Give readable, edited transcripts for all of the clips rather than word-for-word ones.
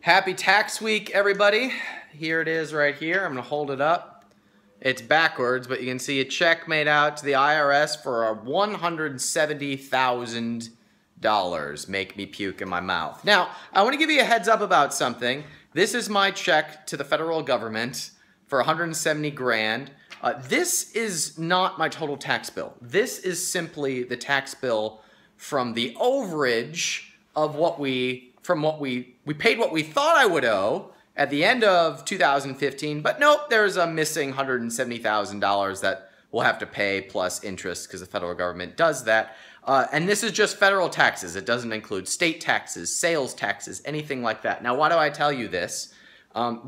Happy tax week, everybody. Here it is right here. I'm going to hold it up. It's backwards, but you can see a check made out to the IRS for $170,000. Make me puke in my mouth. Now, I want to give you a heads up about something. This is my check to the federal government for 170 grand. This is not my total tax bill. This is simply the tax bill from the overage of what we paid what we thought I would owe at the end of 2015, but nope, there's a missing $170,000 that we'll have to pay plus interest because the federal government does that. And this is just federal taxes. It doesn't include state taxes, sales taxes, anything like that. Now, why do I tell you this?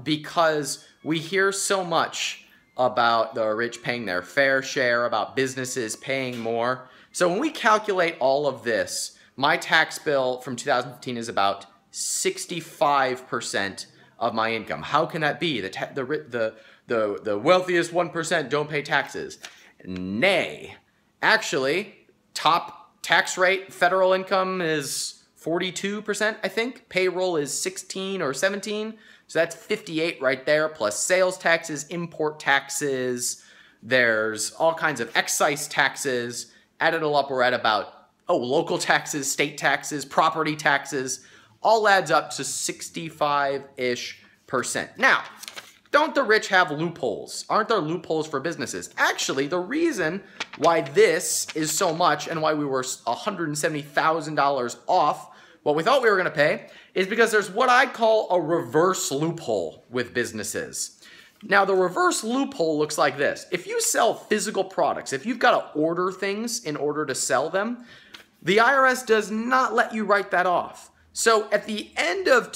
Because we hear so much about the rich paying their fair share, about businesses paying more. So when we calculate all of this, my tax bill from 2015 is about 65% of my income. How can that be? The wealthiest 1% don't pay taxes. Nay. Actually, top tax rate, federal income is 42%, I think. Payroll is 16 or 17. So that's 58 right there, plus sales taxes, import taxes. There's all kinds of excise taxes. Add it all up, we're at about local taxes, state taxes, property taxes, all adds up to 65-ish%. Now, don't the rich have loopholes? Aren't there loopholes for businesses? Actually, the reason why this is so much and why we were $170,000 off what we thought we were going to pay is because there's what I call a reverse loophole with businesses. Now, the reverse loophole looks like this. If you sell physical products, if you've got to order things in order to sell them, the IRS does not let you write that off. So at the end of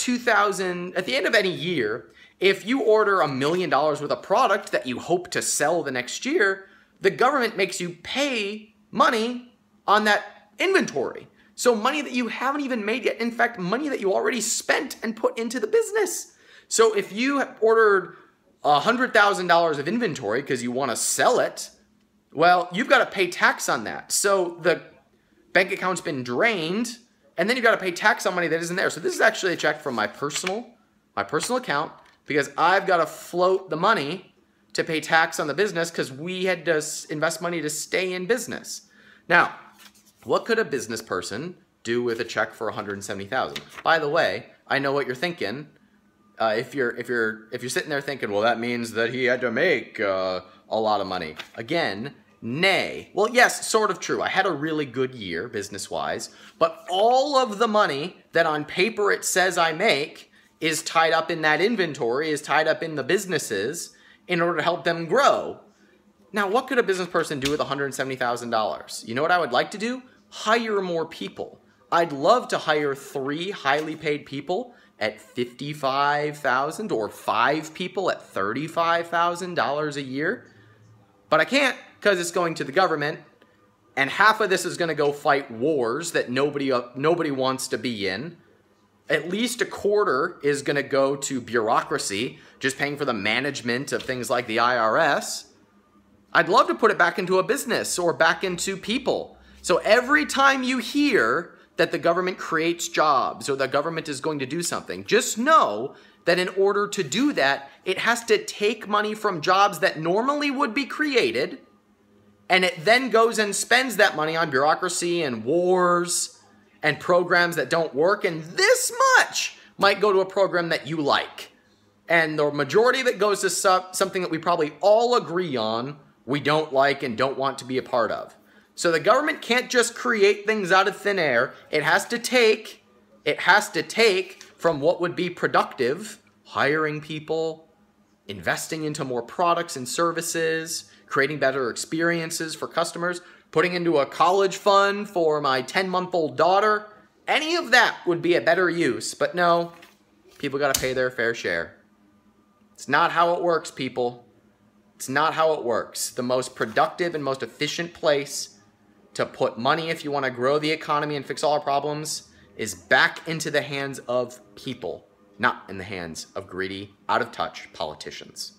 any year, if you order $1 million worth of product that you hope to sell the next year, the government makes you pay money on that inventory. So money that you haven't even made yet, in fact, money that you already spent and put into the business. So if you ordered $100,000 of inventory because you want to sell it, well, you've got to pay tax on that. So the bank account's been drained, and then you've got to pay tax on money that isn't there. So this is actually a check from my personal account because I've got to float the money to pay tax on the business because we had to invest money to stay in business. Now, what could a business person do with a check for $170,000? By the way, I know what you're thinking. If you're sitting there thinking, well, that means that he had to make a lot of money. Again, nay. Well, yes, sort of true. I had a really good year business-wise, but all of the money that on paper it says I make is tied up in that inventory, is tied up in the businesses in order to help them grow. Now, what could a business person do with $170,000? You know what I would like to do? Hire more people. I'd love to hire 3 highly paid people at $55,000 or 5 people at $35,000 a year. But I can't because it's going to the government, and half of this is going to go fight wars that nobody wants to be in. At least a quarter is going to go to bureaucracy, just paying for the management of things like the IRS. I'd love to put it back into a business or back into people. So every time you hear that the government creates jobs or the government is going to do something, just know that in order to do that, it has to take money from jobs that normally would be created, and it then goes and spends that money on bureaucracy and wars and programs that don't work, and this much might go to a program that you like. And the majority of it goes to something that we probably all agree on we don't like and don't want to be a part of. So the government can't just create things out of thin air. It has to take from what would be productive, hiring people, investing into more products and services, creating better experiences for customers, putting into a college fund for my 10-month-old daughter. Any of that would be a better use. But no, people got to pay their fair share. It's not how it works, people. It's not how it works. The most productive and most efficient place to put money if you want to grow the economy and fix all our problems is back into the hands of people, not in the hands of greedy, out-of-touch politicians.